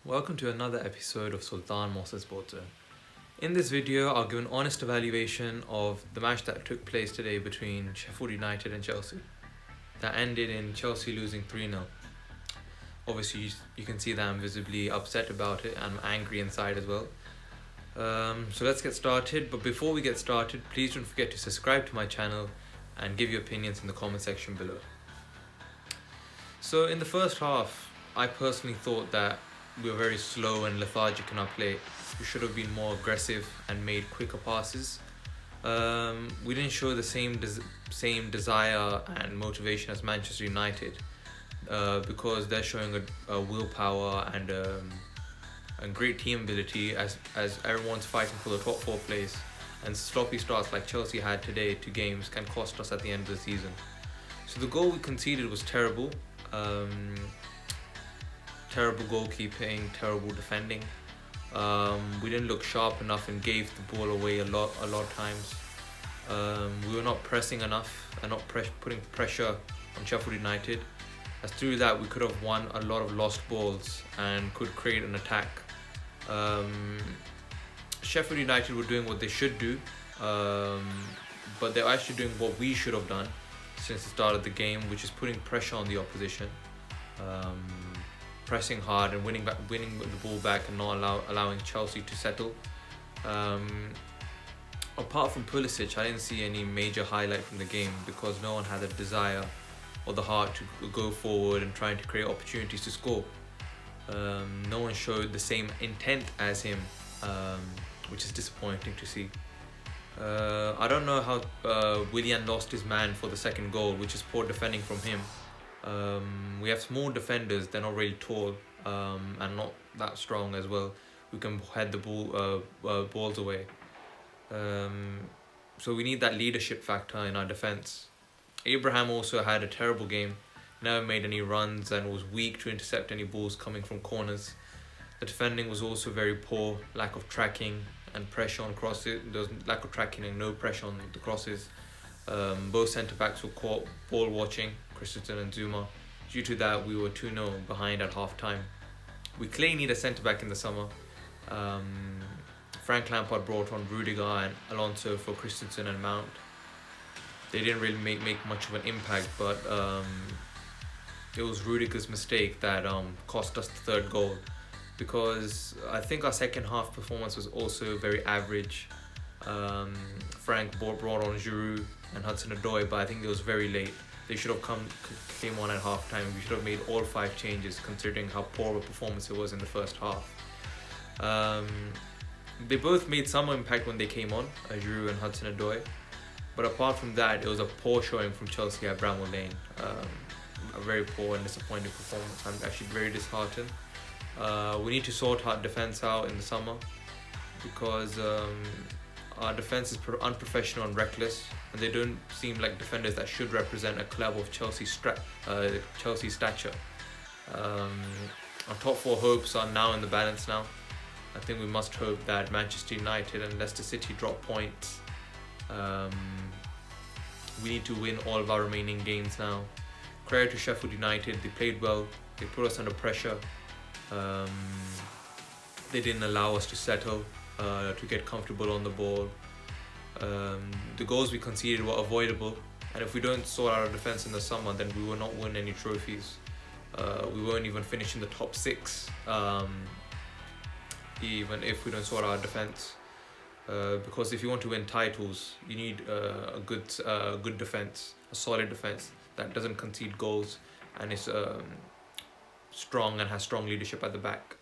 Welcome to another episode of Sultan Mohsin Sports Zone. In this video, I'll give an honest evaluation of the match that took place today between Sheffield United and Chelsea. That ended in Chelsea losing 3-0. Obviously, you can see that I'm visibly upset about it and I'm angry inside as well. So let's get started. But before we get started, please don't forget to subscribe to my channel and give your opinions in the comment section below. So in the first half, I personally thought that we were very slow and lethargic in our play. We should have been more aggressive and made quicker passes. We didn't show the same desire and motivation as Manchester United because they're showing a willpower and great team ability as everyone's fighting for the top four place. And sloppy starts like Chelsea had today to games can cost us at the end of the season. So the goal we conceded was terrible. Terrible goalkeeping, terrible defending. We didn't look sharp enough and gave the ball away a lot of times. We were not pressing enough and not putting pressure on Sheffield United. As through that we could have won a lot of lost balls and could create an attack. Sheffield United were doing what they should do, but they're actually doing what we should have done since the start of the game, which is putting pressure on the opposition. Pressing hard and winning the ball back and not allowing Chelsea to settle. Apart from Pulisic, I didn't see any major highlight from the game because no one had the desire or the heart to go forward and trying to create opportunities to score. No one showed the same intent as him, which is disappointing to see. I don't know how Willian lost his man for the second goal, which is poor defending from him. We have small defenders, they're not really tall and not that strong as well, who can head the balls away. So we need that leadership factor in our defence. Abraham also had a terrible game, never made any runs and was weak to intercept any balls coming from corners. The defending was also very poor, lack of tracking and pressure on crosses. There was lack of tracking and no pressure on the crosses. Both centre-backs were caught ball watching, Christensen and Zuma. Due to that, we were 2-0 behind at half-time. We clearly need a centre-back in the summer. Frank Lampard brought on Rudiger and Alonso for Christensen and Mount. They didn't really make much of an impact, but it was Rudiger's mistake that cost us the third goal, because I think our second half performance was also very average. Frank brought on Giroud and Hudson-Odoi, but I think it was very late. They should have came on at half time. We should have made all 5 changes considering how poor a performance it was in the first half. They both made some impact when they came on, Giroud and Hudson-Odoi, but apart from that, it was a poor showing from Chelsea at Bramall Lane. A very poor and disappointing performance. I'm actually very disheartened. We need to sort our defence out in the summer because our defence is unprofessional and reckless, and they don't seem like defenders that should represent a club of Chelsea stature. Our top 4 hopes are now in the balance now. I think we must hope that Manchester United and Leicester City drop points. We need to win all of our remaining games now. Credit to Sheffield United, they played well, they put us under pressure. They didn't allow us to settle, to get comfortable on the ball. The goals we conceded were avoidable, and if we don't sort out our defence in the summer, then we will not win any trophies. We won't even finish in the top 6, even if we don't sort out our defence. Because if you want to win titles, you need a good defence, a solid defence that doesn't concede goals and is strong and has strong leadership at the back.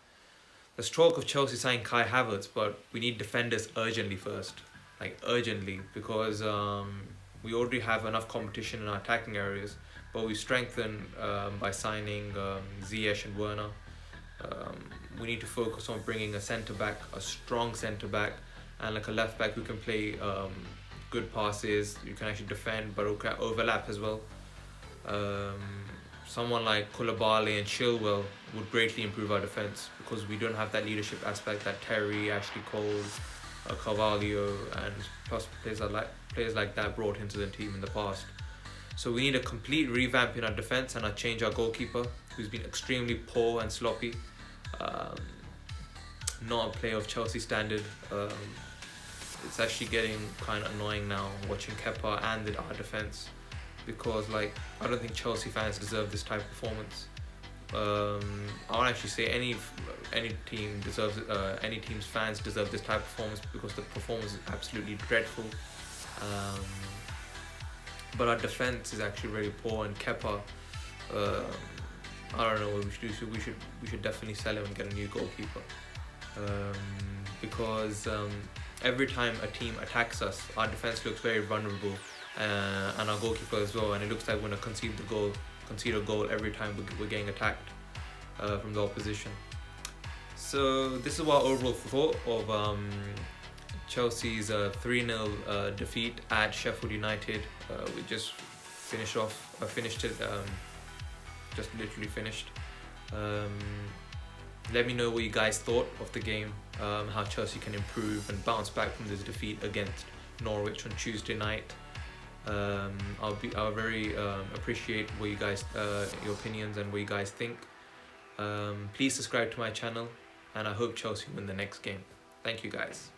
There's talk of Chelsea signing Kai Havertz, but we need defenders urgently first. Urgently, because we already have enough competition in our attacking areas, but we strengthen by signing Ziyech and Werner. We need to focus on bringing a centre-back, a strong centre-back, and a left-back who can play good passes, you can actually defend, but who can overlap as well. Someone like Koulibaly and Chilwell would greatly improve our defence because we don't have that leadership aspect that Terry, Ashley Cole, Carvalho and plus players like that brought into the team in the past. So we need a complete revamp in our defence and change our goalkeeper, who's been extremely poor and sloppy. not a player of Chelsea standard. It's actually getting kind of annoying now watching Kepa and our defense, because like I don't think Chelsea fans deserve this type of performance. I won't actually say any team deserves any team's fans deserve this type of performance, because the performance is absolutely dreadful. But our defense is actually very poor, and Kepa, I don't know what we should do. We should definitely sell him and get a new goalkeeper, because every time a team attacks us, our defense looks very vulnerable, and our goalkeeper as well. And it looks like we're gonna concede a goal every time we're getting attacked from the opposition. So this is what I overall thought of Chelsea's 3-0 defeat at Sheffield United. We just finished it. Just literally finished. Let me know what you guys thought of the game, how Chelsea can improve and bounce back from this defeat against Norwich on Tuesday night. I'll very appreciate what you guys, your opinions and what you guys think. Please subscribe to my channel, and I hope Chelsea win the next game. Thank you guys.